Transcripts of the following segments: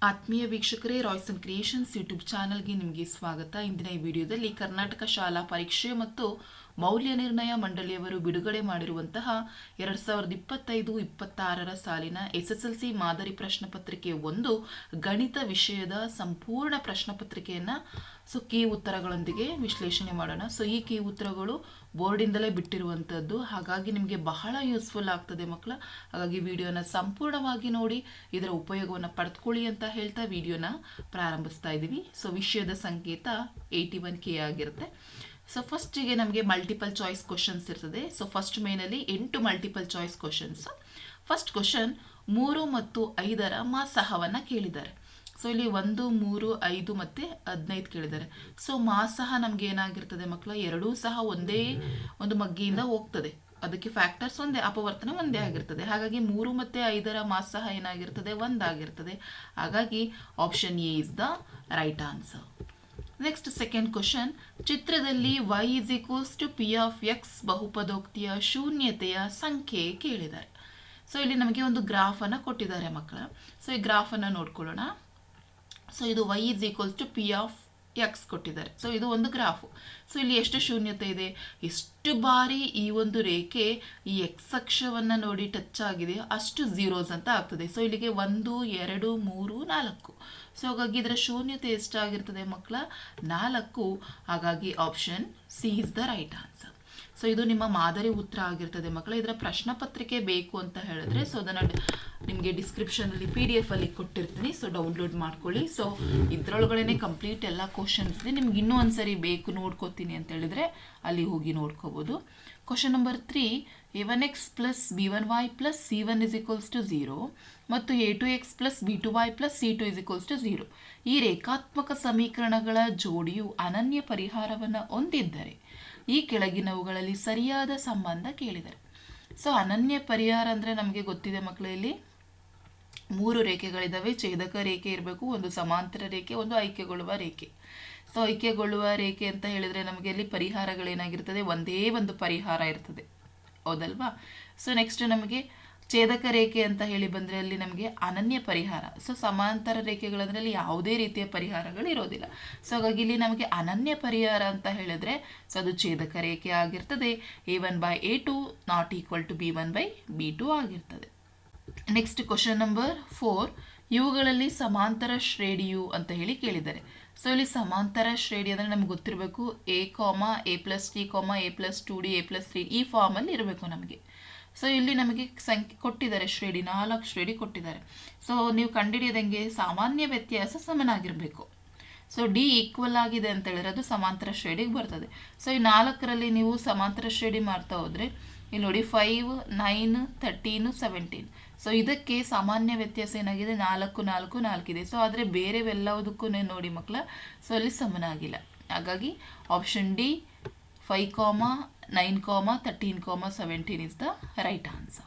ಆತ್ಮೀಯ ವೀಕ್ಷಕರೇ, Royce and creations YouTube ಚಾನಲ್ಗೆ ನಿಮಗೆ ಸ್ವಾಗತ. ಇಂದಿನ ಈ ವಿಡಿಯೋದಲ್ಲಿ ಕರ್ನಾಟಕ ಶಾಲಾ ಪರೀಕ್ಷೆ ಮತ್ತು ಮೌಲ್ಯ ನಿರ್ಣಯ ಮಂಡಳಿಯವರು ಬಿಡುಗಡೆ ಮಾಡಿರುವಂತಹ 2025-26 ಸಾಲಿನ SSLC ಮಾದರಿ ಪ್ರಶ್ನೆ ಪತ್ರಿಕೆ 1 ಗಣಿತ ವಿಷಯದ ಸಂಪೂರ್ಣ ಪ್ರಶ್ನೆ ಪತ್ರಿಕೆಯನ್ನು ಕೀ ಉತ್ತರಗಳೊಂದಿಗೆ ವಿಶ್ಲೇಷಣೆ ಮಾಡೋಣ. ಈ ಕೀ ಉತ್ತರಗಳು ಬೋರ್ಡಿಂದಲೇ ಬಿಟ್ಟಿರುವಂಥದ್ದು, ಹಾಗಾಗಿ ನಿಮಗೆ ಬಹಳ ಯೂಸ್ಫುಲ್ ಆಗ್ತದೆ ಮಕ್ಕಳ. ಹಾಗಾಗಿ ವಿಡಿಯೋನ ಸಂಪೂರ್ಣವಾಗಿ ನೋಡಿ ಇದರ ಉಪಯೋಗವನ್ನು ಪಡೆದುಕೊಳ್ಳಿ ಅಂತ ಹೇಳ್ತಾ ವಿಡಿಯೋನ ಪ್ರಾರಂಭಿಸ್ತಾ ಇದ್ದೀವಿ. ವಿಷಯದ ಸಂಕೇತ 81K ಆಗಿರುತ್ತೆ. ಫಸ್ಟಿಗೆ ನಮಗೆ ಮಲ್ಟಿಪಲ್ ಚಾಯ್ಸ್ ಕ್ವಶನ್ಸ್ ಇರ್ತದೆ. ಫಸ್ಟ್ ಮೇನಲ್ಲಿ 8 multiple choice questions. First question 3 ಮತ್ತು 5ರ ಮಾಸಹವನ್ನು ಕೇಳಿದ್ದಾರೆ. ಇಲ್ಲಿ 1, 3, 5 ಮತ್ತು 15 ಕೇಳಿದ್ದಾರೆ. ಮಾಸಹ ನಮ್ಗೆ ಏನಾಗಿರ್ತದೆ ಮಕ್ಕಳ, ಎರಡೂ ಸಹ ಒಂದೇ ಒಂದು ಮಗ್ಗಿಯಿಂದ ಹೋಗ್ತದೆ. ಅದಕ್ಕೆ ಫ್ಯಾಕ್ಟರ್ಸ್ ಒಂದೇ, ಅಪವರ್ತನ ಒಂದೇ ಆಗಿರ್ತದೆ. ಹಾಗಾಗಿ 3 ಮತ್ತು 5ರ ಮಾಸಹ ಏನಾಗಿರ್ತದೆ, 1 ಆಗಿರ್ತದೆ. ಹಾಗಾಗಿ option A is the right answer. Next second question, ಚಿತ್ರದಲ್ಲಿ y = p ಆಫ್ x ಬಹುಪದೋಕ್ತಿಯ ಶೂನ್ಯತೆಯ ಸಂಖ್ಯೆ ಕೇಳಿದ್ದಾರೆ. ಇಲ್ಲಿ ನಮಗೆ ಒಂದು ಗ್ರಾಫನ್ನು ಕೊಟ್ಟಿದ್ದಾರೆ ಮಕ್ಕಳ. ಈ ಗ್ರಾಫನ್ನು ನೋಡ್ಕೊಳ್ಳೋಣ. ಇದು y = p ಆಫ್ x ಕೊಟ್ಟಿದ್ದಾರೆ. ಇದು ಒಂದು ಗ್ರಾಫು. ಇಲ್ಲಿ ಎಷ್ಟು ಶೂನ್ಯತೆ ಇದೆ, ಎಷ್ಟು ಬಾರಿ ಈ ಒಂದು ರೇಖೆ ಈ ಎಕ್ಸ್ ಅಕ್ಷವನ್ನು ನೋಡಿ ಟಚ್ ಆಗಿದೆ ಅಷ್ಟು ಝೀರೋಸ್ ಅಂತ ಆಗ್ತದೆ. ಇಲ್ಲಿಗೆ 1, 2, 3, 4. ಹಾಗಾಗಿ ಇದರ ಶೂನ್ಯತೆ ಎಷ್ಟಾಗಿರ್ತದೆ ಮಕ್ಕಳ, 4. ಹಾಗಾಗಿ option C is the right answer. ಇದು ನಿಮ್ಮ ಮಾದರಿ ಉತ್ತರ ಆಗಿರ್ತದೆ ಮಕ್ಕಳ. ಇದರ ಪ್ರಶ್ನೆ ಪತ್ರಿಕೆ ಬೇಕು ಅಂತ ಹೇಳಿದ್ರೆ ಅದನ್ನು ನಿಮಗೆ ಡಿಸ್ಕ್ರಿಪ್ಷನಲ್ಲಿ PDF ಅಲ್ಲಿ ಕೊಟ್ಟಿರ್ತೀನಿ. ಡೌನ್ಲೋಡ್ ಮಾಡ್ಕೊಳ್ಳಿ. ಇದರೊಳಗಡೆ ಕಂಪ್ಲೀಟ್ ಎಲ್ಲ ಕ್ವಶನ್ಸ್ ಇದೆ. ನಿಮ್ಗೆ ಇನ್ನೂ ಒಂದ್ಸರಿ ಬೇಕು ನೋಡ್ಕೋತೀನಿ ಅಂತ ಹೇಳಿದ್ರೆ ಅಲ್ಲಿ ಹೋಗಿ ನೋಡ್ಕೋಬೋದು. Question number 3, a1x + b1y + c1 = 0 ಮತ್ತು a2x + b2y + c2 = 0 ಈ ರೇಖಾತ್ಮಕ ಸಮೀಕರಣಗಳ ಜೋಡಿಯು ಅನನ್ಯ ಪರಿಹಾರವನ್ನು ಹೊಂದಿದ್ದರೆ ಈ ಕೆಳಗಿನವುಗಳಲ್ಲಿ ಸರಿಯಾದ ಸಂಬಂಧ ಕೇಳಿದ್ದಾರೆ. ಅನನ್ಯ ಪರಿಹಾರ ಅಂದರೆ ನಮಗೆ ಗೊತ್ತಿದೆ ಮಕ್ಕಳ, ಇಲ್ಲಿ 3 ರೇಖೆಗಳಿದ್ದಾವೆ. ಛೇದಕ ರೇಖೆ ಇರಬೇಕು, ಒಂದು ಸಮಾಂತರ ರೇಖೆ, ಒಂದು ಐಕ್ಯಗೊಳ್ಳುವ ರೇಖೆ. ಐಕ್ಯಗೊಳ್ಳುವ ರೇಖೆ ಅಂತ ಹೇಳಿದ್ರೆ ನಮಗೆ ಅಲ್ಲಿ ಪರಿಹಾರಗಳೇನಾಗಿರ್ತದೆ, ಒಂದೇ ಒಂದು ಪರಿಹಾರ ಇರ್ತದೆ, ಹೌದಲ್ವಾ. ನೆಕ್ಸ್ಟ್ ನಮಗೆ ಛೇದಕ ರೇಖೆ ಅಂತ ಹೇಳಿ ಬಂದರೆ ಅಲ್ಲಿ ನಮಗೆ ಅನನ್ಯ ಪರಿಹಾರ. ಸಮಾಂತರ ರೇಖೆಗಳಂದ್ರೆ ಅಲ್ಲಿ ಯಾವುದೇ ರೀತಿಯ ಪರಿಹಾರಗಳು ಇರೋದಿಲ್ಲ. ಹಾಗಾಗಿ ಇಲ್ಲಿ ನಮಗೆ ಅನನ್ಯ ಪರಿಹಾರ ಅಂತ ಹೇಳಿದ್ರೆ ಅದು ಛೇದಕ ರೇಖೆ ಆಗಿರ್ತದೆ. a1/a2 ≠ b1/b2 ಆಗಿರ್ತದೆ. ನೆಕ್ಸ್ಟ್ ಕ್ವಶನ್ ನಂಬರ್ 4, ಇವುಗಳಲ್ಲಿ ಸಮಾಂತರ ಶ್ರೇಣಿಯು ಅಂತ ಹೇಳಿ ಕೇಳಿದ್ದಾರೆ. ಇಲ್ಲಿ ಸಮಾಂತರ ಶ್ರೇಣಿ ಅಂದರೆ ನಮ್ಗೆ ಗೊತ್ತಿರಬೇಕು a, a + t, a + 2d, a + 3 ಈ ಫಾರ್ಮಲ್ಲಿ ಇರಬೇಕು ನಮಗೆ. ಇಲ್ಲಿ ನಮಗೆ ಸಂಖ್ಯೆ ಕೊಟ್ಟಿದ್ದಾರೆ, ಶ್ರೇಣಿ 4 ಶ್ರೇಣಿ ಕೊಟ್ಟಿದ್ದಾರೆ. ನೀವು ಕಂಡುಹಿಡಿಯೋದಂಗೆ ಸಾಮಾನ್ಯ ವ್ಯತ್ಯಾಸ ಸಮನಾಗಿರಬೇಕು. ಡಿ ಈಕ್ವಲ್ ಆಗಿದೆ ಅಂತ ಹೇಳಿದ್ರೆ ಅದು ಸಮಾಂತರ ಶ್ರೇಣಿಗೆ ಬರ್ತದೆ. ಈ 4ರಲ್ಲಿ ನೀವು ಸಮಾಂತರ ಶ್ರೇಣಿ ಮಾಡ್ತಾ ಹೋದರೆ ಇಲ್ಲಿ ನೋಡಿ 5, 9, 13, 17. ಇದಕ್ಕೆ ಸಾಮಾನ್ಯ ವ್ಯತ್ಯಾಸ ಏನಾಗಿದೆ, 4, 4, 4 ಇದೆ. ಆದರೆ ಬೇರೆವೆಲ್ಲದಕ್ಕೂ ನೋಡಿ ಮಕ್ಕಳ, ಅಲ್ಲಿ ಸಮನಾಗಿಲ್ಲ. ಹಾಗಾಗಿ option D 5, 9, 13, 17 is the right answer.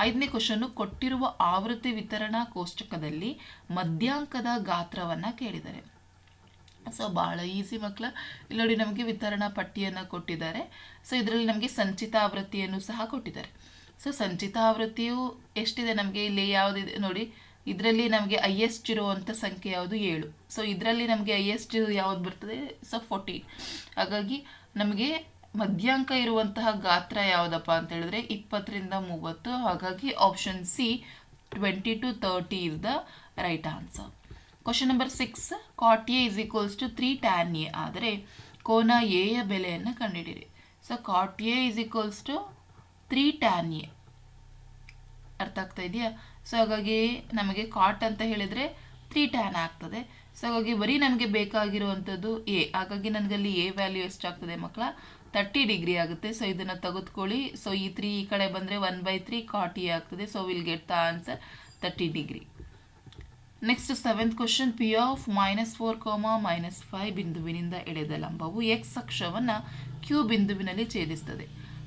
5ನೇ ಕ್ವಶನ್ನು, ಕೊಟ್ಟಿರುವ ಆವೃತ್ತಿ ವಿತರಣಾ ಕೋಷ್ಟಕದಲ್ಲಿ ಮಧ್ಯಾಂಕದ ಗಾತ್ರವನ್ನು ಕೇಳಿದ್ದಾರೆ. ಭಾಳ ಈಸಿ ಮಕ್ಕಳ. ಇಲ್ಲಿ ನೋಡಿ ನಮಗೆ ವಿತರಣಾ ಪಟ್ಟಿಯನ್ನು ಕೊಟ್ಟಿದ್ದಾರೆ. ಇದರಲ್ಲಿ ನಮಗೆ ಸಂಚಿತ ಆವೃತ್ತಿಯನ್ನು ಸಹ ಕೊಟ್ಟಿದ್ದಾರೆ. ಸಂಚಿತ ಆವೃತ್ತಿಯು ಎಷ್ಟಿದೆ ನಮಗೆ, ಇಲ್ಲಿ ಯಾವುದಿದೆ ನೋಡಿ, ಇದರಲ್ಲಿ ನಮಗೆ ಹೈಯೆಸ್ಟ್ ಇರುವಂಥ ಸಂಖ್ಯೆ ಯಾವುದು, 7. ಇದರಲ್ಲಿ ನಮಗೆ ಹೈಯೆಸ್ಟ್ ಯಾವುದು ಬರ್ತದೆ, 14. ಹಾಗಾಗಿ ನಮಗೆ ಮಧ್ಯಾಂಕ ಇರುವಂತಹ ಗಾತ್ರ ಯಾವುದಪ್ಪ ಅಂತ ಹೇಳಿದ್ರೆ 20ರಿಂದ 30. ಹಾಗಾಗಿ option C 20 to 30 is the right answer. Question number 6, cot A = 3 tan A ಆದರೆ ಕೋನ ಎ ಯ ಬೆಲೆಯನ್ನು ಕಂಡುಹಿಡಿಯಿರಿ. cot A = 3 tan A ಅರ್ಥ ಆಗ್ತಾ ಇದೆಯಾ. ಹಾಗಾಗಿ ನಮಗೆ ಕಾಟ್ ಅಂತ ಹೇಳಿದರೆ 3 tan ಆಗ್ತದೆ. ಹಾಗಾಗಿ ಬರೀ ನಮಗೆ ಬೇಕಾಗಿರುವಂಥದ್ದು ಎ. ಹಾಗಾಗಿ ನನಗಲ್ಲಿ ಎ ವ್ಯಾಲ್ಯೂ ಎಷ್ಟಾಗ್ತದೆ ಮಕ್ಕಳ, 30 ಡಿಗ್ರಿ ಆಗುತ್ತೆ. ಇದನ್ನು ತೆಗೆದುಕೊಳ್ಳಿ. ಈ 3 ಈ ಕಡೆ ಬಂದರೆ 1/3 cot A ಆಗ್ತದೆ. Will get the answer 30 degree. Next 7th question, p of -4, -5 ಬಿಂದುವಿನಿಂದ ಎಳೆದ ಲಂಬವು x ಅಕ್ಷವನ್ನು q ಬಿಂದುವಿನಲ್ಲಿ ಛೇದಿಸುತ್ತದೆ.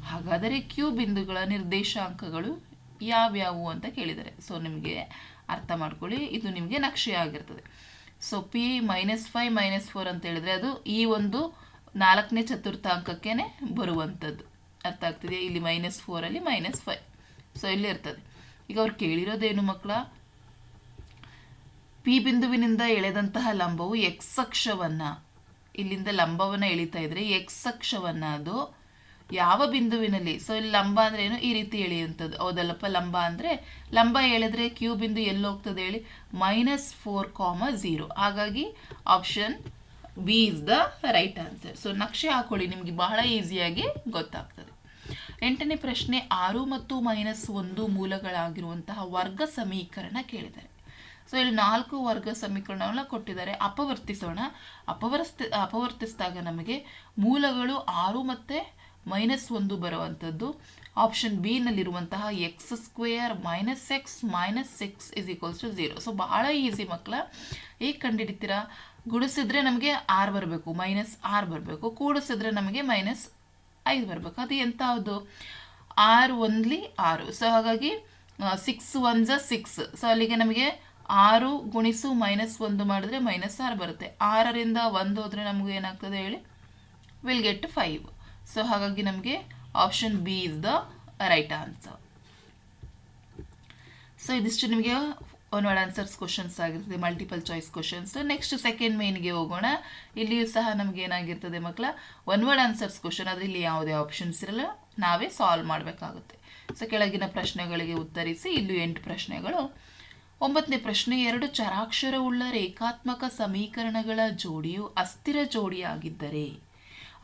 ಹಾಗಾದರೆ q ಬಿಂದುಗಳ ನಿರ್ದೇಶಾಂಕಗಳು ಯಾವ್ಯಾವು ಅಂತ ಕೇಳಿದ್ದಾರೆ. ನಿಮಗೆ ಅರ್ಥ ಮಾಡ್ಕೊಳ್ಳಿ, ಇದು ನಿಮಗೆ ನಕ್ಷೆ ಆಗಿರ್ತದೆ. p -5 -4 ಅಂತ ಹೇಳಿದ್ರೆ ಅದು ಈ ಒಂದು 4ನೇ ಚತುರ್ಥಾಂಕಕ್ಕೆ ಬರುವಂಥದ್ದು. ಅರ್ಥ ಆಗ್ತಿದೆ. ಇಲ್ಲಿ -4 ಅಲ್ಲಿ -5 ಇಲ್ಲಿ ಇರ್ತದೆ. ಈಗ ಅವ್ರು ಕೇಳಿರೋದೇನು ಮಕ್ಕಳ, ಪಿ ಬಿಂದುವಿನಿಂದ ಎಳೆದಂತಹ ಲಂಬವು ಎಕ್ಸ್ ಅಕ್ಷವನ್ನು, ಇಲ್ಲಿಂದ ಲಂಬವನ್ನು ಎಳಿತಾ ಇದ್ರೆ ಎಕ್ಸ್ ಅಕ್ಷವನ್ನು ಅದು ಯಾವ ಬಿಂದುವಿನಲ್ಲಿ, ಸೊ ಇಲ್ಲಿ ಲಂಬ ಅಂದ್ರೆ ಏನು, ಈ ರೀತಿ ಎಳೆಯುವಂಥದ್ದು ಹೌದಲ್ಲಪ್ಪ. ಲಂಬ ಅಂದರೆ ಲಂಬ ಎಳೆದ್ರೆ ಕ್ಯೂ ಬಿಂದು ಎಲ್ಲಿ ಹೋಗ್ತದೆ ಹೇಳಿ, -4,0. ಹಾಗಾಗಿ option B is the right answer. So ನಕ್ಷೆ ಹಾಕೊಳ್ಳಿ, ನಿಮಗೆ ಬಹಳ ಈಸಿಯಾಗಿ ಗೊತ್ತಾಗ್ತದೆ. 8ನೇ ಪ್ರಶ್ನೆ, 6 ಮತ್ತು -1 ಮೂಲಗಳಾಗಿರುವಂತಹ ವರ್ಗ ಸಮೀಕರಣ ಕೇಳಿದ್ದಾರೆ. ಸೊ ಇಲ್ಲಿ 4 ವರ್ಗ ಸಮೀಕರಣವನ್ನು ಕೊಟ್ಟಿದ್ದಾರೆ. ಅಪವರ್ತಿಸೋಣ. ಅಪವರ್ತಿಸಿದಾಗ ನಮಗೆ ಮೂಲಗಳು 6 ಮತ್ತು -1 ಬರುವಂಥದ್ದು ಆಪ್ಷನ್ ಬಿ ನಲ್ಲಿರುವಂತಹ x² - x - 6 = 0. ಸೊ ಬಹಳ ಈಸಿ ಮಕ್ಕಳ. ಹೇಗೆ ಕಂಡುಹಿಡಿತೀರಾ, ಗುಡಿಸಿದ್ರೆ ನಮಗೆ 6 ಬರಬೇಕು, -6 ಬರಬೇಕು, ಕೂಡಿಸಿದ್ರೆ ನಮಗೆ -5 ಬರಬೇಕು. ಅದು ಎಂಥದ್ದು, 6 1 6. ಸೊ ಹಾಗಾಗಿ 6 1 6. ಸೊ ಅಲ್ಲಿಗೆ ನಮಗೆ 6 ಗುಣಿಸು -1 ಮಾಡಿದ್ರೆ -6 ಬರುತ್ತೆ. 6ರಿಂದ 1 ಹೋದರೆ ನಮಗೆ ಏನಾಗ್ತದೆ ಹೇಳಿ, ವಿಲ್ ಗೆಟ್ 5. ಸೊ ಹಾಗಾಗಿ ನಮಗೆ option B is the right answer. So ಇದಿಷ್ಟು ನಿಮಗೆ ಒನ್ ವರ್ಡ್ ಆನ್ಸರ್ಸ್ ಕ್ವಶನ್ಸ್ ಆಗಿರ್ತದೆ, multiple choice questions. Next second ಮೇನ್ಗೆ ಹೋಗೋಣ. ಇಲ್ಲಿಯೂ ಸಹ ನಮಗೆ ಏನಾಗಿರ್ತದೆ ಮಕ್ಕಳ, ಒನ್ ವರ್ಡ್ ಆನ್ಸರ್ಸ್ ಕ್ವಶನ್. ಆದರೆ ಇಲ್ಲಿ ಯಾವುದೇ ಆಪ್ಷನ್ಸ್ ಇರಲ್ಲ, ನಾವೇ ಸಾಲ್ವ್ ಮಾಡಬೇಕಾಗುತ್ತೆ. ಸೊ ಕೆಳಗಿನ ಪ್ರಶ್ನೆಗಳಿಗೆ ಉತ್ತರಿಸಿ. ಇಲ್ಲಿ 8 ಪ್ರಶ್ನೆಗಳು. 9ನೇ ಪ್ರಶ್ನೆ, 2 ಚರಾಕ್ಷರವುಳ್ಳ ರೇಖಾತ್ಮಕ ಸಮೀಕರಣಗಳ ಜೋಡಿಯು ಅಸ್ಥಿರ ಜೋಡಿಯಾಗಿದ್ದರೆ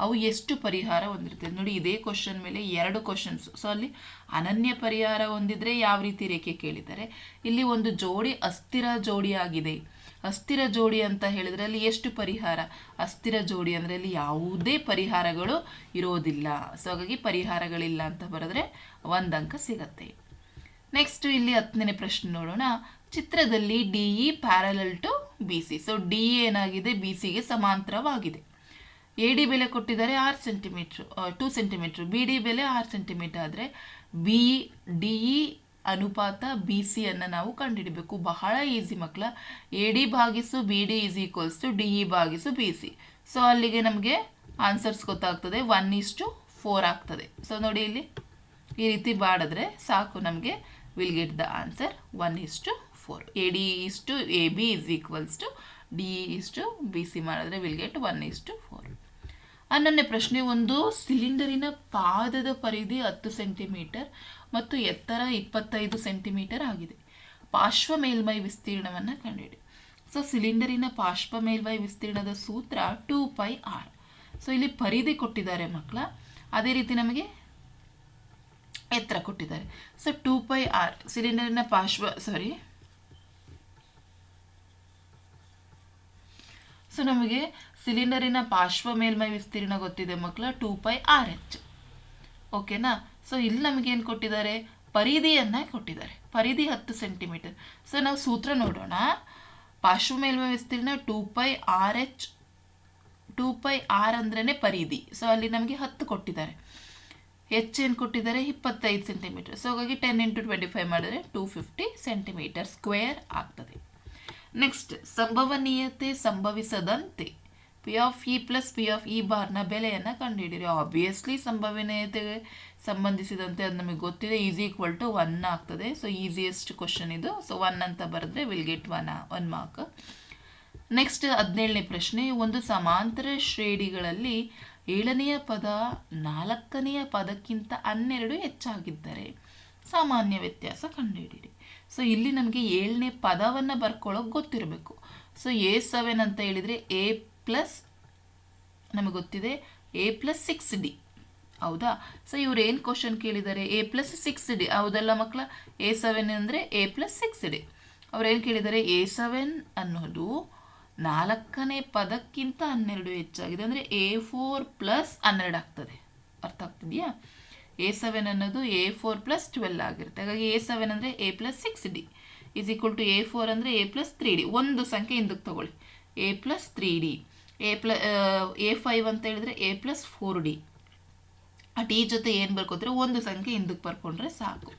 ಅವು ಎಷ್ಟು ಪರಿಹಾರ ಹೊಂದಿರ್ತದೆ. ನೋಡಿ, ಇದೇ ಕ್ವಶನ್ ಮೇಲೆ 2 ಕ್ವಶನ್ಸ್. ಸೊ ಅಲ್ಲಿ ಅನನ್ಯ ಪರಿಹಾರ ಹೊಂದಿದ್ರೆ ಯಾವ ರೀತಿ ರೇಖೆ ಕೇಳಿದ್ದಾರೆ. ಇಲ್ಲಿ ಒಂದು ಜೋಡಿ ಅಸ್ಥಿರ ಜೋಡಿಯಾಗಿದೆ. ಅಸ್ಥಿರ ಜೋಡಿ ಅಂತ ಹೇಳಿದ್ರೆ ಅಲ್ಲಿ ಎಷ್ಟು ಪರಿಹಾರ, ಅಸ್ಥಿರ ಜೋಡಿ ಅಂದರೆ ಅಲ್ಲಿ ಯಾವುದೇ ಪರಿಹಾರಗಳು ಇರೋದಿಲ್ಲ. ಸೊ ಹಾಗಾಗಿ ಪರಿಹಾರಗಳಿಲ್ಲ ಅಂತ ಬರೆದ್ರೆ 1 ಅಂಕ ಸಿಗತ್ತೆ. ನೆಕ್ಸ್ಟ್ ಇಲ್ಲಿ 10ನೇ ಪ್ರಶ್ನೆ ನೋಡೋಣ. ಚಿತ್ರದಲ್ಲಿ DE parallel to BC. So DE ಏನಾಗಿದೆ, BCಗೆ ಸಮಾಂತರವಾಗಿದೆ. AD ಬೆಲೆ ಕೊಟ್ಟಿದ್ದಾರೆ 6 ಸೆಂಟಿಮೀಟ್ರ್, 2 ಸೆಂಟಿಮೀಟ್ರ್. BD ಬೆಲೆ 6 ಸೆಂಟಿಮೀಟರ್ ಆದರೆ DE ಅನುಪಾತ BC ಅನ್ನು ನಾವು ಕಂಡುಹಿಡಬೇಕು. ಬಹಳ ಈಸಿ ಮಕ್ಕಳ. AD ಭಾಗಿಸು BD = DE ಭಾಗಿಸು BC. ಸೊ ಅಲ್ಲಿಗೆ ನಮಗೆ ಆನ್ಸರ್ಸ್ ಗೊತ್ತಾಗ್ತದೆ, 1:4 ಆಗ್ತದೆ. ಸೊ ನೋಡಿ, ಇಲ್ಲಿ ಈ ರೀತಿ ಮಾಡಿದ್ರೆ ಸಾಕು, ನಮಗೆ will get the answer 1:4. AD AB DE BC ಮಾಡಿದ್ರೆ ವಿಲ್ ಗೆಟ್ 1:4. 11ನೇ ಪ್ರಶ್ನೆ, ಒಂದು ಸಿಲಿಂಡರಿನ ಪಾದದ ಪರಿಧಿ 10 ಸೆಂಟಿಮೀಟರ್ ಮತ್ತು ಎತ್ತರ 25 ಸೆಂಟಿಮೀಟರ್ ಆಗಿದೆ. ಪಾರ್ಶ್ವ ಮೇಲ್ಮೈ ವಿಸ್ತೀರ್ಣವನ್ನು ಕಂಡುಹಿಡಿ. ಸೊ ಸಿಲಿಂಡರಿನ ಪಾರ್ಶ್ವ ಮೇಲ್ಮೈ ವಿಸ್ತೀರ್ಣದ ಸೂತ್ರ 2πr. ಸೊ ಇಲ್ಲಿ ಪರಿಧಿ ಕೊಟ್ಟಿದ್ದಾರೆ ಮಕ್ಕಳ, ಅದೇ ರೀತಿ ನಮಗೆ ಎತ್ತರ ಕೊಟ್ಟಿದ್ದಾರೆ. ಸೊ 2πr ಸಿಲಿಂಡರಿನ ಸೊ ನಮಗೆ ಸಿಲಿಂಡರಿನ ಪಾರ್ಶ್ವ ಮೇಲ್ಮೈ ವಿಸ್ತೀರ್ಣ ಗೊತ್ತಿದೆ ಮಕ್ಕಳ, 2πrh. ಓಕೆನಾ. ಸೊ ಇಲ್ಲಿ ನಮಗೆ ಏನು ಕೊಟ್ಟಿದ್ದಾರೆ, ಪರಿಧಿಯನ್ನು ಕೊಟ್ಟಿದ್ದಾರೆ. ಪರಿಧಿ 10 ಸೆಂಟಿಮೀಟರ್. ಸೊ ನಾವು ಸೂತ್ರ ನೋಡೋಣ. ಪಾರ್ಶ್ವ ಮೇಲ್ಮೈ ವಿಸ್ತೀರ್ಣ 2πrh. 2πr ಅಂದ್ರೇ ಪರಿಧಿ. ಸೊ ಅಲ್ಲಿ ನಮಗೆ 10 ಕೊಟ್ಟಿದ್ದಾರೆ. h ಏನು ಕೊಟ್ಟಿದ್ದಾರೆ, 25 ಸೆಂಟಿಮೀಟರ್. ಸೊ ಹಾಗಾಗಿ 10 × 25 ಮಾಡಿದ್ರೆ 250 ಸೆಂಟಿಮೀಟರ್ ಸ್ಕ್ವೇರ್ ಆಗ್ತದೆ. ನೆಕ್ಸ್ಟ್, ಸಂಭವನೀಯತೆ ಸಂಭವಿಸದಂತೆ P(e) + P(e⁻) ನ ಬೆಲೆಯನ್ನು ಕಂಡುಹಿಡಿಯಿರಿ. ಆಬ್ವಿಯಸ್ಲಿ ಸಂಭವನೀಯತೆಗೆ ಸಂಬಂಧಿಸಿದಂತೆ ಅದು ನಮಗೆ ಗೊತ್ತಿದೆ, = 1 ಆಗ್ತದೆ. ಸೊ ಈಸಿಯೆಸ್ಟ್ ಕ್ವಶನ್ ಇದು. ಸೊ 1 ಅಂತ ಬರೆದ್ರೆ ವಿಲ್ ಗೆಟ್ 1 ಮಾರ್ಕ್. ನೆಕ್ಸ್ಟ್ 17ನೇ ಪ್ರಶ್ನೆ, ಒಂದು ಸಮಾಂತರ ಶ್ರೇಣಿಗಳಲ್ಲಿ 7ನೆಯ ಪದ 4ನೆಯ ಪದಕ್ಕಿಂತ 12 ಹೆಚ್ಚಾಗಿದ್ದರೆ ಸಾಮಾನ್ಯ ವ್ಯತ್ಯಾಸ ಕಂಡುಹಿಡಿಯಿರಿ. ಸೊ ಇಲ್ಲಿ ನಮಗೆ 7ನೇ ಪದವನ್ನು ಬರ್ಕೊಳ್ಳೋಕೆ ಗೊತ್ತಿರಬೇಕು. ಸೊ A7 ಅಂತ ಹೇಳಿದರೆ A ಪ್ಲಸ್ ನಮಗೆ ಗೊತ್ತಿದೆ A + 6D. ಹೌದಾ. ಸೊ ಇವ್ರು ಏನು ಕ್ವಶನ್ ಕೇಳಿದ್ದಾರೆ, A + 6D. ಹೌದಲ್ಲ ಮಕ್ಕಳ. A7 ಅಂದರೆ A + 6D. ಅವ್ರೇನು ಕೇಳಿದ್ದಾರೆ, A7 ಅನ್ನೋದು 4ನೇ ಪದಕ್ಕಿಂತ 12 ಹೆಚ್ಚಾಗಿದೆ ಅಂದರೆ A4 + 12 ಆಗ್ತದೆ. ಅರ್ಥ ಆಗ್ತಿದೆಯಾ. A7 ಅನ್ನೋದು A4 + 12 ಆಗಿರುತ್ತೆ. ಹಾಗಾಗಿ A7 ಅಂದರೆ A + 6D = A4 ಅಂದರೆ A + 3D. ಒಂದು ಸಂಖ್ಯೆ ಹಿಂದಕ್ಕೆ ತಗೊಳ್ಳಿ, A + 3D. A5 ಅಂತ ಹೇಳಿದ್ರೆ A + 4D. ಆ ಟಿ ಜೊತೆ ಏನು ಬರ್ಕೋತಾರೆ, ಒಂದು ಸಂಖ್ಯೆ ಹಿಂದಕ್ಕೆ ಬರ್ಕೊಂಡ್ರೆ ಸಾಕು.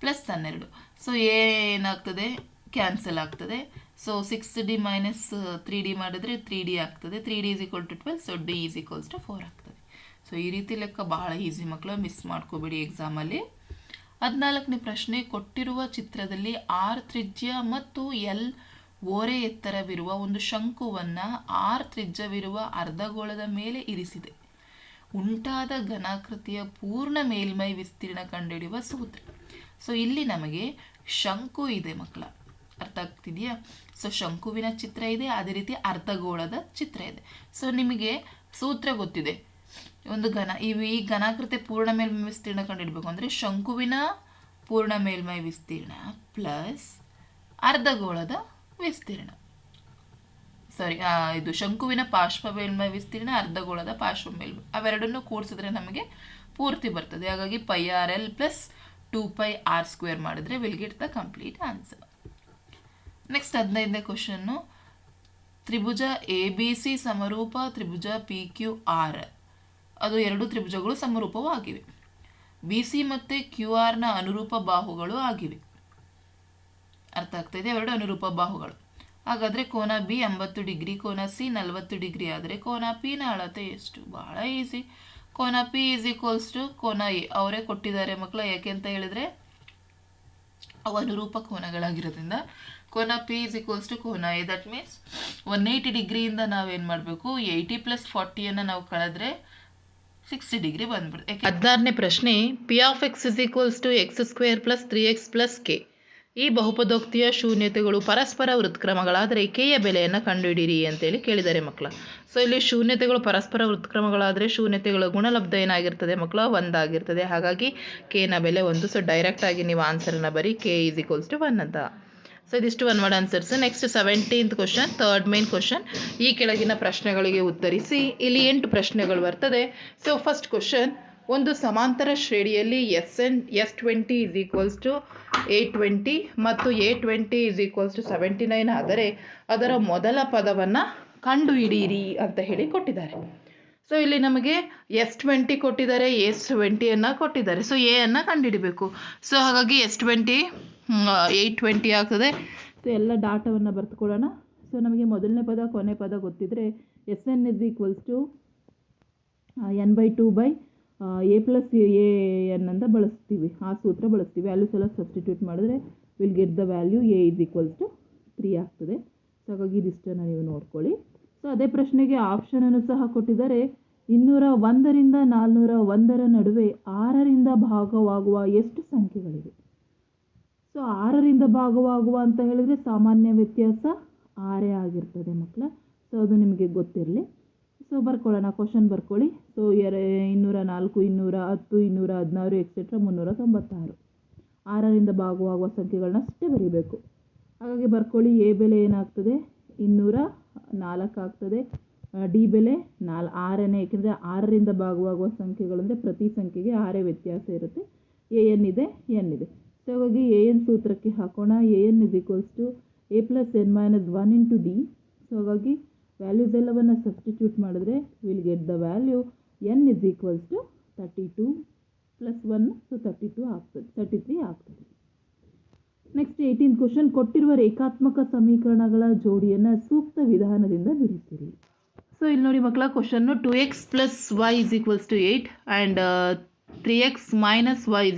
+12. ಸೊ ಏನಾಗ್ತದೆ, ಕ್ಯಾನ್ಸಲ್ ಆಗ್ತದೆ. ಸೊ 6D - 3D ಮಾಡಿದ್ರೆ 3D ಆಗ್ತದೆ. 3D = 12. ಸೊ D = 4 ಆಗ್ತದೆ. ಸೊ ಈ ರೀತಿ ಲೆಕ್ಕ ಬಹಳ ಈಸಿ ಮಕ್ಕಳು, ಮಿಸ್ ಮಾಡ್ಕೋಬೇಡಿ ಎಕ್ಸಾಮಲ್ಲಿ. 14ನೇ ಪ್ರಶ್ನೆ, ಕೊಟ್ಟಿರುವ ಚಿತ್ರದಲ್ಲಿ R ತ್ರಿಜ್ಯ ಮತ್ತು L ಓರೆ ಎತ್ತರವಿರುವ ಒಂದು ಶಂಕುವನ್ನು r ತ್ರಿಜ್ಯವಿರುವ ಅರ್ಧಗೋಳದ ಮೇಲೆ ಇರಿಸಿದೆ. ಉಂಟಾದ ಘನಾಕೃತಿಯ ಪೂರ್ಣ ಮೇಲ್ಮೈ ವಿಸ್ತೀರ್ಣ ಕಂಡುಹಿಡಿಯುವ ಸೂತ್ರ. ಸೊ ಇಲ್ಲಿ ನಮಗೆ ಶಂಕು ಇದೆ ಮಕ್ಕಳ, ಅರ್ಥ ಆಗ್ತಿದೆಯಾ? ಸೊ ಶಂಕುವಿನ ಚಿತ್ರ ಇದೆ, ಅದೇ ರೀತಿ ಅರ್ಧಗೋಳದ ಚಿತ್ರ ಇದೆ. ಸೊ ನಿಮಗೆ ಸೂತ್ರ ಗೊತ್ತಿದೆ. ಒಂದು ಈ ಘನಾಕೃತಿಯ ಪೂರ್ಣ ಮೇಲ್ಮೈ ವಿಸ್ತೀರ್ಣ ಕಂಡುಹಿಡಬೇಕು ಅಂದರೆ ಶಂಕುವಿನ ಪೂರ್ಣ ಮೇಲ್ಮೈ ವಿಸ್ತೀರ್ಣ ಪ್ಲಸ್ ಅರ್ಧಗೋಳದ ವಿಸ್ತೀರ್ಣ, ಇದು ಶಂಕುವಿನ ಪಾರ್ಶ್ವ ಮೇಲ್ಮೈ ವಿಸ್ತೀರ್ಣ, ಅರ್ಧಗೋಳದ ಪಾರ್ಶ್ವ ಮೇಲ್ಮೈ, ಅವೆರಡನ್ನು ಕೂಡಿಸಿದ್ರೆ ನಮಗೆ ಪೂರ್ತಿ ಬರ್ತದೆ. ಹಾಗಾಗಿ πrl ಪ್ಲಸ್ 2πr² ಮಾಡಿದ್ರೆ will get the complete answer. Next 15ನೇ ಕ್ವಶನ್ನು, ತ್ರಿಭುಜ ABC ಸಮರೂಪ ತ್ರಿಭುಜ PQR, ಅದು ಎರಡು ತ್ರಿಭುಜಗಳು ಸಮರೂಪವಾಗಿವೆ. BC ಮತ್ತು QR ಅನುರೂಪ ಬಾಹುಗಳು ಆಗಿವೆ. ಅರ್ಥ ಆಗ್ತಾಯಿದೆ? ಎರಡು ಅನುರೂಪ ಬಾಹುಗಳು. ಹಾಗಾದರೆ ಕೋನ B 80 ಡಿಗ್ರಿ, ಕೋನ C 40 ಡಿಗ್ರಿ ಆದರೆ ಕೋನ P ನ ಅಳತೆ ಎಷ್ಟು? ಬಹಳ ಈಸಿ. ಕೋನ P = ಕೋನ A ಅವರೇ ಕೊಟ್ಟಿದ್ದಾರೆ ಮಕ್ಕಳ. ಯಾಕೆ ಅಂತ ಹೇಳಿದ್ರೆ ಅವು ಅನುರೂಪ ಕೋನಗಳಾಗಿರೋದ್ರಿಂದ ಕೋನ P = ಕೋನ A. ದಟ್ ಮೀನ್ಸ್ 180 ಡಿಗ್ರಿಯಿಂದ ನಾವೇನು ಮಾಡಬೇಕು, 80 + 40 ನಾವು ಕಳೆದ್ರೆ 60 ಡಿಗ್ರಿ ಬಂದ್ಬಿಡುತ್ತೆ. 16ನೇ ಪ್ರಶ್ನೆ, P(x) = x² + 3x + k. ಈ ಬಹುಪದೋಕ್ತಿಯ ಶೂನ್ಯತೆಗಳು ಪರಸ್ಪರ ವೃತ್ಕ್ರಮಗಳಾದರೆ ಕೆಯ ಬೆಲೆಯನ್ನು ಕಂಡುಹಿಡಿಯಿರಿ ಅಂತೇಳಿ ಕೇಳಿದ್ದಾರೆ ಮಕ್ಕಳ. ಸೊ ಇಲ್ಲಿ ಶೂನ್ಯತೆಗಳು ಪರಸ್ಪರ ವೃತ್ಕ್ರಮಗಳಾದರೆ ಶೂನ್ಯತೆಗಳ ಗುಣಲಬ್ಧ ಏನಾಗಿರ್ತದೆ ಮಕ್ಕಳ? 1 ಆಗಿರ್ತದೆ. ಹಾಗಾಗಿ ಕೆನ ಬೆಲೆ 1. ಸೊ ಡೈರೆಕ್ಟಾಗಿ ನೀವು ಆನ್ಸರನ್ನು ಬರೀ, k = 1 ಅಂತ. ಸೊ ಇದಿಷ್ಟು 1 word answers. Next 17th question, third main question. ಈ ಕೆಳಗಿನ ಪ್ರಶ್ನೆಗಳಿಗೆ ಉತ್ತರಿಸಿ. ಇಲ್ಲಿ 8 ಪ್ರಶ್ನೆಗಳು ಬರ್ತದೆ. ಸೊ ಫಸ್ಟ್ ಕ್ವಶನ್, ಒಂದು ಸಮಾಂತರ ಶ್ರೇಣಿಯಲ್ಲಿ S20 = 820 ಮತ್ತು A20 = 79 ಆದರೆ ಅದರ ಮೊದಲ ಪದವನ್ನು ಕಂಡುಹಿಡಿಯಿರಿ ಅಂತ ಹೇಳಿ ಕೊಟ್ಟಿದ್ದಾರೆ. ಸೊ ಇಲ್ಲಿ ನಮಗೆ S20 ಕೊಟ್ಟಿದ್ದಾರೆ, A70 ಕೊಟ್ಟಿದ್ದಾರೆ. ಸೊ ಎ ಅನ್ನು ಕಂಡುಹಿಡಿಬೇಕು. ಸೊ ಹಾಗಾಗಿ S20 820 ಆಗ್ತದೆ. ಸೊ ಎಲ್ಲ ಡಾಟಾವನ್ನು ಬರೆದುಕೊಳ್ಳೋಣ. ಸೊ ನಮಗೆ ಮೊದಲನೇ ಪದ ಕೊನೆ ಪದ ಗೊತ್ತಿದ್ರೆ SN = n/2/a + an ಅಂತ ಬಳಸ್ತೀವಿ. ಆ ಸೂತ್ರ ಬಳಸ್ತೀವಿ. ವ್ಯಾಲ್ಯೂಸ್ ಎಲ್ಲ ಸಬ್ಸ್ಟಿಟ್ಯೂಟ್ ಮಾಡಿದ್ರೆ will get the value a = 3 ಆಗ್ತದೆ. ಸೊ ಹಾಗಾಗಿ ಇದಿಷ್ಟನ್ನು ನೀವು ನೋಡ್ಕೊಳ್ಳಿ. ಸೊ ಅದೇ ಪ್ರಶ್ನೆಗೆ ಆಪ್ಷನನ್ನು ಸಹ ಕೊಟ್ಟಿದ್ದಾರೆ. 201ರಿಂದ 401ರ ನಡುವೆ 6ರಿಂದ ಭಾಗವಾಗುವ ಎಷ್ಟು ಸಂಖ್ಯೆಗಳಿವೆ? ಸೊ 6ರಿಂದ ಭಾಗವಾಗುವ ಅಂತ ಹೇಳಿದರೆ ಸಾಮಾನ್ಯ ವ್ಯತ್ಯಾಸ 6 ಆಗಿರ್ತದೆ ಮಕ್ಕಳ. ಸೊ ಅದು ನಿಮಗೆ ಗೊತ್ತಿರಲಿ. ಸೊ ಬರ್ಕೊಳ್ಳೋಣ, ಕ್ವಶನ್ ಬರ್ಕೊಳ್ಳಿ. ಸೊ 204, 210, 216 ಎಕ್ಸೆಟ್ರಾ 396 6ರಿಂದ ಭಾಗವಾಗುವ ಸಂಖ್ಯೆಗಳನ್ನ ಅಷ್ಟೇ ಬರೀಬೇಕು. ಹಾಗಾಗಿ ಬರ್ಕೊಳ್ಳಿ. ಎ ಬೆಲೆ ಏನಾಗ್ತದೆ? 204 ಆಗ್ತದೆ. ಡಿ ಬೆಲೆ 6ನೇ, ಏಕೆಂದರೆ 6ರಿಂದ ಭಾಗವಾಗುವ ಸಂಖ್ಯೆಗಳು ಅಂದರೆ ಪ್ರತಿ ಸಂಖ್ಯೆಗೆ 6 ವ್ಯತ್ಯಾಸ ಇರುತ್ತೆ. an ಇದೆ, n ಇದೆ. ಸೊ ಹಾಗಾಗಿ an ಸೂತ್ರಕ್ಕೆ ಹಾಕೋಣ. an = a + n - 1 × d. So ಹಾಗಾಗಿ ವ್ಯಾಲ್ಯೂಸ್ ಎಲ್ಲವನ್ನು ಸಬ್ಸ್ಟಿಟ್ಯೂಟ್ ಮಾಡಿದ್ರೆ will get the value n = 32 + 1, so 32 ಆಗ್ತದೆ, 33 ಆಗ್ತದೆ. ನೆಕ್ಸ್ಟ್ 18th ಕ್ವಶನ್, ಕೊಟ್ಟಿರುವ ರೇಖಾತ್ಮಕ ಸಮೀಕರಣಗಳ ಜೋಡಿಯನ್ನು ಸೂಕ್ತ ವಿಧಾನದಿಂದ ಬಿಡಿಸಿರಿ. ಸೊ ಇಲ್ಲಿ ನೋಡಿ ಮಕ್ಕಳ, question 2x + y = 8 and 3x - y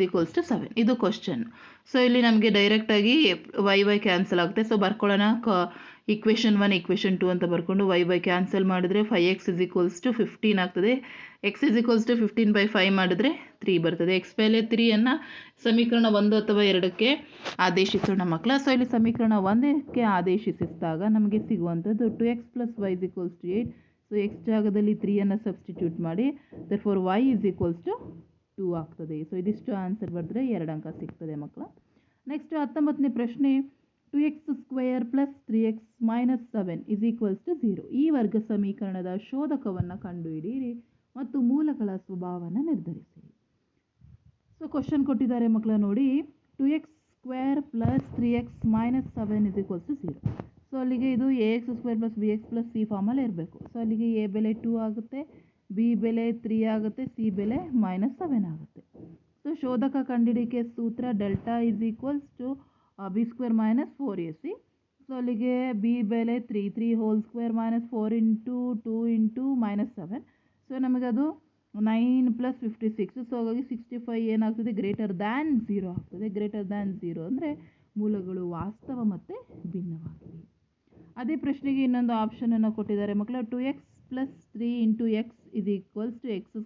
= 7 ಇದು ಕ್ವಶನ್. ಸೊ ಇಲ್ಲಿ ನಮಗೆ ಡೈರೆಕ್ಟಾಗಿ y ಕ್ಯಾನ್ಸಲ್ ಆಗುತ್ತೆ. ಸೊ ಬರ್ಕೊಳ್ಳೋಣ. ಇಕ್ವೇಷನ್ 1 ಇಕ್ವೇಷನ್ 2 ಅಂತ ಬರ್ಕೊಂಡು y ಕ್ಯಾನ್ಸಲ್ ಮಾಡಿದ್ರೆ 5x = 15 ಆಗ್ತದೆ. x = 15/5 ಮಾಡಿದ್ರೆ 3 ಬರ್ತದೆ. x ಬೆಲೆ 3 ಸಮೀಕರಣ 1 ಅಥವಾ 2ಕ್ಕೆ ಆದೇಶಿಸೋಣ ಮಕ್ಕಳ. ಸೊ ಇಲ್ಲಿ ಸಮೀಕರಣ 1ಕ್ಕೆ ಆದೇಶಿಸಿದಾಗ ನಮಗೆ ಸಿಗುವಂಥದ್ದು 2x + y = 8. ಸೊ x ಜಾಗದಲ್ಲಿ 3 ಸಬ್ಸ್ಟಿಟ್ಯೂಟ್ ಮಾಡಿ, therefore y = 2 ಆಗ್ತದೆ. ಸೊ ಇದಿಷ್ಟು ಆನ್ಸರ್ ಬರೆದ್ರೆ 2 ಅಂಕ ಸಿಗ್ತದೆ ಮಕ್ಕಳ. ನೆಕ್ಸ್ಟ್ 19ನೇ ಪ್ರಶ್ನೆ, 2x² + 3x - 7 = 0. ಈ ವರ್ಗ ಸಮೀಕರಣದ ಶೋಧಕವನ್ನು ಕಂಡುಹಿಡಿಯಿರಿ ಮತ್ತು ಮೂಲಗಳ ಸ್ವಭಾವವನ್ನು ನಿರ್ಧರಿಸಿರಿ. ಸೊ ಕ್ವಶನ್ ಕೊಟ್ಟಿದ್ದಾರೆ ಮಕ್ಕಳ ನೋಡಿ. 2x² + 3x - 7 = 0. ಸೊ ಅಲ್ಲಿಗೆ ಇದು ax² + bx + c ಫಾರ್ಮಲ್ಲಿ ಇರಬೇಕು. ಸೊ ಅಲ್ಲಿಗೆ a ಬೆಲೆ 2 ಆಗುತ್ತೆ, b ಬೆಲೆ 3 ಆಗುತ್ತೆ, c ಬೆಲೆ -7 ಆಗುತ್ತೆ. ಸೊ ಶೋಧಕ ಕಂಡುಹಿಡಿಕೆ ಸೂತ್ರ ಡೆಲ್ಟಾ = b² - 4ac. ಸೊ ಅಲ್ಲಿಗೆ b ಬೆಲೆ 3 2 4 × 2 × -7. ಸೊ ನಮಗದು 9 + 56. ಸೊ ಹಾಗಾಗಿ 65 ಏನಾಗ್ತದೆ? > 0 ಆಗ್ತದೆ. > 0 ಅಂದರೆ ಮೂಲಗಳು ವಾಸ್ತವ ಮತ್ತು ಭಿನ್ನವಾಗಿವೆ. ಅದೇ ಪ್ರಶ್ನೆಗೆ ಇನ್ನೊಂದು ಆಪ್ಷನನ್ನು ಕೊಟ್ಟಿದ್ದಾರೆ ಮಕ್ಕಳ 2x + 3 × x = x²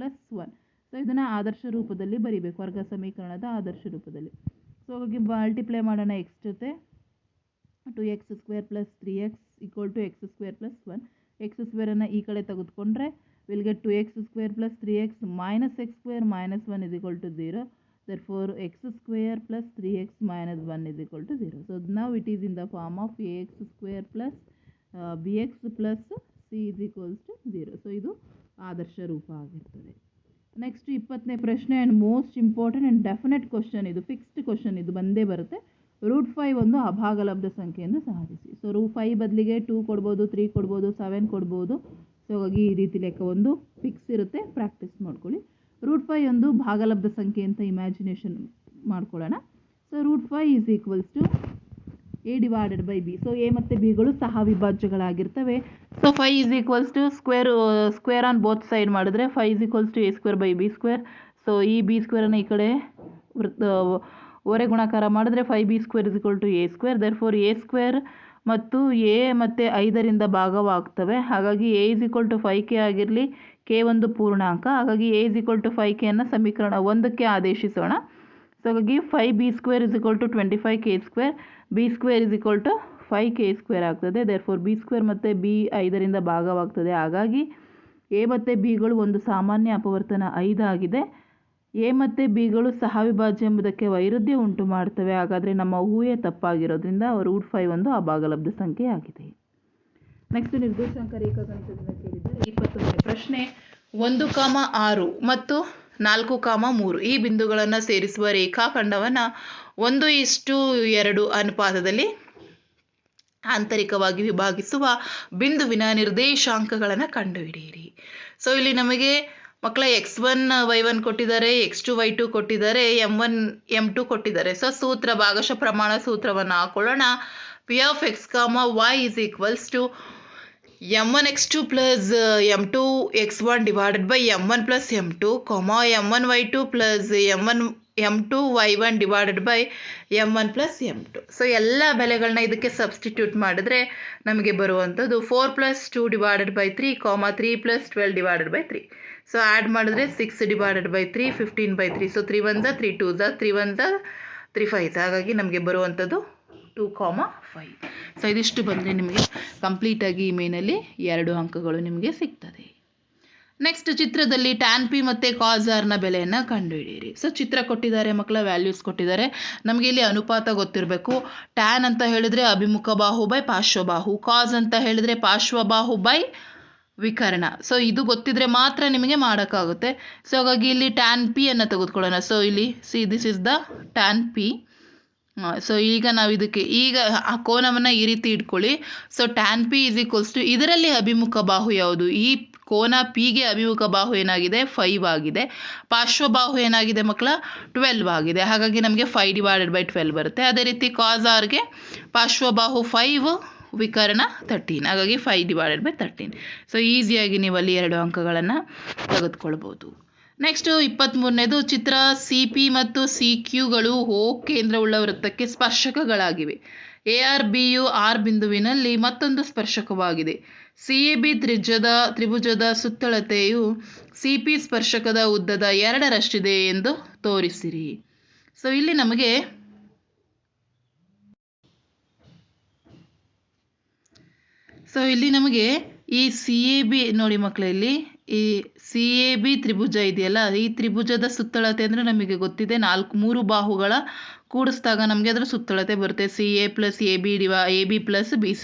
+ 1. ಸೊ ಇದನ್ನು ಆದರ್ಶ ರೂಪದಲ್ಲಿ ಬರೀಬೇಕು, ವರ್ಗ ಸಮೀಕರಣದ ಆದರ್ಶ ರೂಪದಲ್ಲಿ. ಸೊ ಹಾಗಾಗಿ ಮಲ್ಟಿಪ್ಲೈ ಮಾಡೋಣ x ಜೊತೆ. 2x² + 3x = x² + 1. x² ಅನ್ನು ಈ ಕಡೆ ತೆಗೆದುಕೊಂಡ್ರೆ will get 2x² + 3x - x² - 1 = 0. Therefore, x² + 3x - 1 = 0. So now it is in the form of ax² + bx + c = 0. So ಇದು ಆದರ್ಶ ರೂಪ ಆಗಿರ್ತದೆ. ನೆಕ್ಸ್ಟ್ 20ನೇ ಪ್ರಶ್ನೆ and most important and definite question, ಇದು fixed question, ಇದು ಬಂದೇ ಬರುತ್ತೆ. √5 ಒಂದು ಅಭಾಗಲಬ್ಧ ಸಂಖ್ಯೆಯನ್ನು ಸಾಧಿಸಿ. ಸೊ √5 ಬದಲಿಗೆ 2 ಕೊಡ್ಬೋದು, 3 ಕೊಡ್ಬೋದು, 7 ಕೊಡ್ಬೋದು. ಸೊ ಹಾಗಾಗಿ ಈ ರೀತಿ ಲೆಕ್ಕ ಒಂದು ಫಿಕ್ಸ್ ಇರುತ್ತೆ, ಪ್ರಾಕ್ಟೀಸ್ ಮಾಡ್ಕೊಳ್ಳಿ. √5 ಒಂದು ಭಾಗಲಬ್ಧ ಸಂಖ್ಯೆ ಅಂತ ಇಮ್ಯಾಜಿನೇಷನ್ ಮಾಡ್ಕೊಳ್ಳೋಣ. So √5 = a/b. ಸೊ a ಮತ್ತು bಗಳು ಸಹ ವಿಭಾಜ್ಯಗಳಾಗಿರ್ತವೆ. So 5 square on both side ಮಾಡಿದ್ರೆ 5 = a²/b². ಸೊ ಈ b² ಅನ್ನು ಈ ಕಡೆ ಓರೆ ಗುಣಾಕಾರ ಮಾಡಿದ್ರೆ 5b² = a². Therefore a² ಮತ್ತು a ಮತ್ತು 5ರಿಂದ ಭಾಗವಾಗ್ತವೆ. ಹಾಗಾಗಿ a = 5k ಆಗಿರಲಿ, k ಒಂದು ಪೂರ್ಣಾಂಕ. ಹಾಗಾಗಿ a = 5k ಅನ್ನು ಸಮೀಕರಣ 1ಕ್ಕೆ ಆದೇಶಿಸೋಣ. ಸೊ ಹಾಗಾಗಿ 5b² = 25k², b² = 5k² ಆಗ್ತದೆ. Therefore b² ಮತ್ತು b 5ರಿಂದ ಭಾಗವಾಗ್ತದೆ. ಹಾಗಾಗಿ a ಮತ್ತು bಗಳು ಒಂದು ಸಾಮಾನ್ಯ ಅಪವರ್ತನ 5 ಆಗಿದೆ. a ಮತ್ತು bಗಳು ಸಹ ವಿಭಾಜ್ಯ ಎಂಬುದಕ್ಕೆ ವೈರುಧ್ಯ ಉಂಟು ಮಾಡ್ತವೆ. ಹಾಗಾದರೆ ನಮ್ಮ ಊಹೆ ತಪ್ಪಾಗಿರೋದ್ರಿಂದ √5 ಒಂದು ಅಭಾಗಲಬ್ಧ ಸಂಖ್ಯೆ ಆಗಿದೆ. ನೆಕ್ಸ್ಟ್ ನಿರ್ದೇಶಾಂಕ ರೇಖಾಗಣಿತದಿಂದ ಕೇಳಿದ್ದಾರೆ 21ನೇ ಪ್ರಶ್ನೆ. 1,6 ಮತ್ತು 4,3 ಈ ಬಿಂದುಗಳನ್ನು ಸೇರಿಸುವ ರೇಖಾಖಂಡವನ್ನು 1:2 ಅನುಪಾತದಲ್ಲಿ ಆಂತರಿಕವಾಗಿ ವಿಭಾಗಿಸುವ ಬಿಂದುವಿನ ನಿರ್ದೇಶಾಂಕಗಳನ್ನು ಕಂಡುಹಿಡಿಯಿರಿ. ಸೊ ಇಲ್ಲಿ ನಮಗೆ ಮಕ್ಕಳ x1 y1 ಕೊಟ್ಟಿದ್ದಾರೆ, x2 y2 ಕೊಟ್ಟಿದ್ದಾರೆ, m1 m2 ಕೊಟ್ಟಿದ್ದಾರೆ. ಸೊ ಸೂತ್ರ ಭಾಗಶಃ ಪ್ರಮಾಣ ಸೂತ್ರವನ್ನು ಹಾಕೊಳ್ಳೋಣ. p of x, y = m1x2 + m2x1 / m1 + m2, m1y2 + m2y1 / m1 + m2. So ಎಲ್ಲ ಬೆಲೆಗಳನ್ನ ಇದಕ್ಕೆ ಸಬ್ಸ್ಟಿಟ್ಯೂಟ್ ಮಾಡಿದ್ರೆ ನಮಗೆ ಬರುವಂಥದ್ದು 4 + 2 / 3, 3 + 12 / 3. ಸೊ ಆ್ಯಡ್ ಮಾಡಿದ್ರೆ 6 / 3, 15/3. ಸೊ 3 1 3 2 3 1 3 5. ಹಾಗಾಗಿ ನಮಗೆ ಬರುವಂಥದ್ದು 2,5. ಸೊ ಇದಿಷ್ಟು ಬಂದರೆ ನಿಮಗೆ ಕಂಪ್ಲೀಟಾಗಿ ಈ ಮೇನಲ್ಲಿ 2 ಅಂಕಗಳು ನಿಮಗೆ ಸಿಗ್ತದೆ. ನೆಕ್ಸ್ಟ್ ಚಿತ್ರದಲ್ಲಿ tan p ಮತ್ತು cos r ನ ಬೆಲೆಯನ್ನು ಕಂಡುಹಿಡಿಯಿರಿ. ಸೊ ಚಿತ್ರ ಕೊಟ್ಟಿದ್ದಾರೆ ಮಕ್ಕಳ, ವ್ಯಾಲ್ಯೂಸ್ ಕೊಟ್ಟಿದ್ದಾರೆ. ನಮಗೆ ಇಲ್ಲಿ ಅನುಪಾತ ಗೊತ್ತಿರಬೇಕು. ಟ್ಯಾನ್ ಅಂತ ಹೇಳಿದ್ರೆ ಅಭಿಮುಖ ಬಾಹು ಬೈ ಪಾರ್ಶ್ವಬಾಹು, ಕಾಸ್ ಅಂತ ಹೇಳಿದ್ರೆ ಪಾರ್ಶ್ವಬಾಹು ಬೈ ವಿಕರ್ಣ. ಸೊ ಇದು ಗೊತ್ತಿದ್ರೆ ಮಾತ್ರ ನಿಮಗೆ ಮಾಡೋಕ್ಕಾಗುತ್ತೆ. ಸೊ ಹಾಗಾಗಿ ಇಲ್ಲಿ tan p ಅನ್ನು ತೆಗೆದುಕೊಳ್ಳೋಣ. ಸೊ ಇಲ್ಲಿ this is the tan p. So ಈಗ ನಾವು ಇದಕ್ಕೆ ಈಗ ಆ ಕೋನವನ್ನು ಈ ರೀತಿ ಇಟ್ಕೊಳ್ಳಿ. ಸೊ tan p = ಇದರಲ್ಲಿ ಅಭಿಮುಖ ಬಾಹು ಯಾವುದು? ಈ ಕೋನ ಪಿಗೆ ಅಭಿಮುಖ ಬಾಹು ಏನಾಗಿದೆ? 5 ಆಗಿದೆ. ಪಾರ್ಶ್ವಬಾಹು ಏನಾಗಿದೆ ಮಕ್ಕಳ? 12 ಆಗಿದೆ. ಹಾಗಾಗಿ ನಮಗೆ 5 / 12 ಬರುತ್ತೆ. ಅದೇ ರೀತಿ cos rಗೆ ಪಾರ್ಶ್ವಬಾಹು 5, ವಿಕರ್ಣ 13. ಹಾಗಾಗಿ 5 / 13. ಸೊ ಈಸಿಯಾಗಿ ನೀವು ಅಲ್ಲಿ 2 ಅಂಕಗಳನ್ನು ತೆಗೆದುಕೊಳ್ಬೋದು. ನೆಕ್ಸ್ಟ್ 23ನೇದು ಚಿತ್ರ CP ಮತ್ತು CQಗಳು O ಕೇಂದ್ರವುಳ್ಳ ವೃತ್ತಕ್ಕೆ ಸ್ಪರ್ಶಕಗಳಾಗಿವೆ. ARBಯು R ಬಿಂದುವಿನಲ್ಲಿ ಮತ್ತೊಂದು ಸ್ಪರ್ಶಕವಾಗಿದೆ. CAB ತ್ರಿಭುಜದ ಸುತ್ತಳತೆಯು CP ಸ್ಪರ್ಶಕದ ಉದ್ದದ 2ರಷ್ಟಿದೆ ಎಂದು ತೋರಿಸಿರಿ. ಸೊ ಇಲ್ಲಿ ನಮಗೆ ಈ CAB ನೋಡಿ ಮಕ್ಕಳ, ಇಲ್ಲಿ ಈ CAB ತ್ರಿಭುಜ ಇದೆಯಲ್ಲ, ಈ ತ್ರಿಭುಜದ ಸುತ್ತಳತೆ ಅಂದರೆ ನಮಗೆ ಗೊತ್ತಿದೆ 3 ಬಾಹುಗಳ ಕೂಡಿಸಿದಾಗ ನಮಗೆ ಅದರ ಸುತ್ತಳತೆ ಬರುತ್ತೆ. CA + AB AB + BC.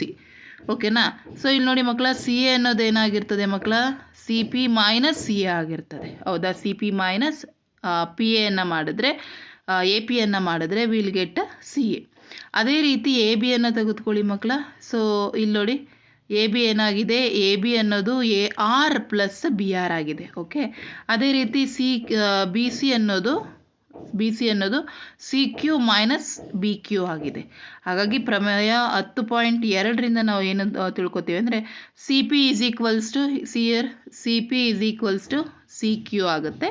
ಓಕೆನಾ? ಸೊ ಇಲ್ಲಿ ನೋಡಿ ಮಕ್ಕಳ, CA ಅನ್ನೋದು ಏನಾಗಿರ್ತದೆ ಮಕ್ಕಳ? CP - CA ಆಗಿರ್ತದೆ. ಹೌದಾ? CP - PAಯನ್ನು ಮಾಡಿದ್ರೆ APಯನ್ನು ಮಾಡಿದ್ರೆ ವಿಲ್ ಗೆಟ್ CA. ಅದೇ ರೀತಿ AB ಅನ್ನು ತೆಗೆದುಕೊಳ್ಳಿ ಮಕ್ಕಳ. ಸೊ ಇಲ್ಲಿ ನೋಡಿ AB ಏನಾಗಿದೆ? AB ಅನ್ನೋದು AR + BR ಆಗಿದೆ. ಓಕೆ. ಅದೇ ರೀತಿ BC ಅನ್ನೋದು CQ - BQ ಆಗಿದೆ. ಹಾಗಾಗಿ ಪ್ರಮೇಯ 10.2ರಿಂದ ನಾವು ಏನು ತಿಳ್ಕೊತೀವಿ ಅಂದರೆ CP = ಸಿ ಕ್ಯೂ ಆಗುತ್ತೆ.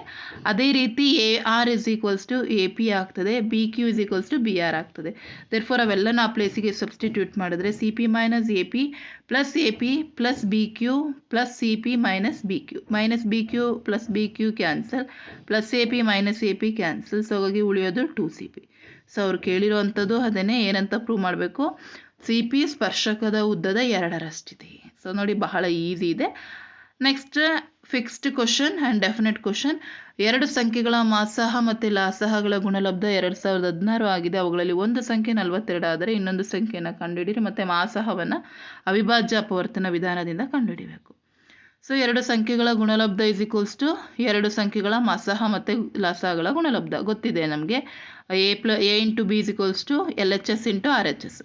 ಅದೇ ರೀತಿ A R is equals to A P ಆಗ್ತದೆ, B Q is equals to B R ಆಗ್ತದೆ. ದೇರ್ಫೋರ್ ಅವೆಲ್ಲನ ಆ ಪ್ಲೇಸಿಗೆ ಸಬ್ಸ್ಟಿಟ್ಯೂಟ್ ಮಾಡಿದ್ರೆ C P minus A P plus B Q plus C P minus B Q plus B Q cancel, plus A P minus A P cancel. So ಹಾಗಾಗಿ ಉಳಿಯೋದು 2CP. So ಅವ್ರು ಕೇಳಿರೋವಂಥದ್ದು ಅದನ್ನೇ ಏನಂತ ಪ್ರೂವ್ ಮಾಡಬೇಕು, ಸಿ ಪಿ ಸ್ಪರ್ಶಕದ ಉದ್ದದ 2ರಷ್ಟಿದೆ. So ನೋಡಿ ಬಹಳ easy ಇದೆ. Next fixed question and definite question. 2 ಸಂಖ್ಯೆಗಳ ಮಾಸಹ ಮತ್ತು ಲಾಸಹಗಳ ಗುಣಲಬ್ಧ 2016 ಆಗಿದೆ. ಅವುಗಳಲ್ಲಿ ಒಂದು ಸಂಖ್ಯೆ 42 ಆದರೆ ಇನ್ನೊಂದು ಸಂಖ್ಯೆಯನ್ನು ಕಂಡುಹಿಡಿಯಿರಿ ಮತ್ತು ಮಾಸಹವನ್ನು ಅವಿಭಾಜ್ಯ ಅಪವರ್ತನ ವಿಧಾನದಿಂದ ಕಂಡುಹಿಡಿಯಬೇಕು. ಸೊ 2 ಸಂಖ್ಯೆಗಳ ಗುಣಲಬ್ಧ ಇಸ್ ಈಕ್ವಲ್ಸ್ ಟು 2 ಸಂಖ್ಯೆಗಳ ಮಾಸಹ ಮತ್ತು ಲಾಸಹಗಳ ಗುಣಲಬ್ಧ ಗೊತ್ತಿದೆ ನಮಗೆ. A into b is equals to LHS into RHS.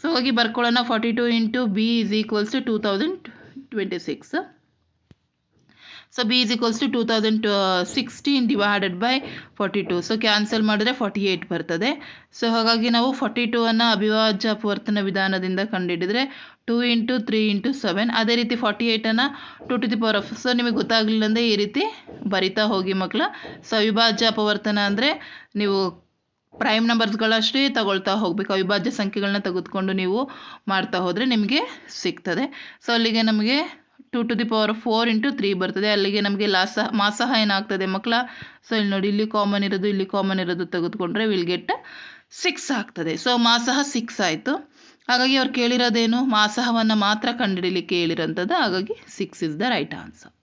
So ಹೋಗಿ ಬರ್ಕೊಳ್ಳೋಣ. 42 into b is equals to 2026. So b is equals to 2016 divided by 42. So cancel ಮಾಡಿದ್ರೆ 48 ಬರ್ತದೆ. ಸೊ ಹಾಗಾಗಿ ನಾವು 42ಅನ್ನು ಅವಿಭಾಜ್ಯ ಅಪವರ್ತನ ವಿಧಾನದಿಂದ ಕಂಡುಹಿಡಿದ್ರೆ 2 ಇಂಟು 3 ಇಂಟು 7. ಅದೇ ರೀತಿ 48ಅನ್ನು 2 to the power of. So ನಿಮಗೆ ಗೊತ್ತಾಗಲಿಲ್ಲ ಅಂದರೆ ಈ ರೀತಿ ಬರಿತಾ ಹೋಗಿ ಮಕ್ಕಳ. ಸೊ ಅವಿಭಾಜ್ಯ ಅಪವರ್ತನ ಅಂದರೆ ನೀವು ಪ್ರೈಮ್ ನಂಬರ್ಸ್ಗಳಷ್ಟೇ ತಗೊಳ್ತಾ ಹೋಗಬೇಕು. ಅವಿಭಾಜ್ಯ ಸಂಖ್ಯೆಗಳನ್ನ ತೆಗೆದುಕೊಂಡು ನೀವು ಮಾಡ್ತಾ ಹೋದರೆ ನಿಮಗೆ ಸಿಗ್ತದೆ. ಸೊ ಅಲ್ಲಿಗೆ ನಮಗೆ 2 ಟು ದಿ ಪವರ್ 4 ಇಂಟು 3 ಬರ್ತದೆ. ಅಲ್ಲಿಗೆ ನಮಗೆ ಮಾಸಹ ಏನಾಗ್ತದೆ ಮಕ್ಕಳ. ಸೊ ಇಲ್ಲಿ ನೋಡಿ, ಇಲ್ಲಿ ಕಾಮನ್ ಇರೋದು ತೆಗೆದುಕೊಂಡ್ರೆ ವಿಲ್ ಗೆಟ್ 6 ಆಗ್ತದೆ. ಸೊ ಮಾಸಹ 6 ಆಯಿತು. ಹಾಗಾಗಿ ಅವ್ರು ಕೇಳಿರೋದೇನು, ಮಾಸಹವನ್ನು ಮಾತ್ರ ಕಂಡುಹಿಡಿಯಲಿಕ್ಕೆ ಹೇಳಿರೋಂಥದ್ದು. ಹಾಗಾಗಿ 6 ಇಸ್ ದ ರೈಟ್ ಆನ್ಸರ್.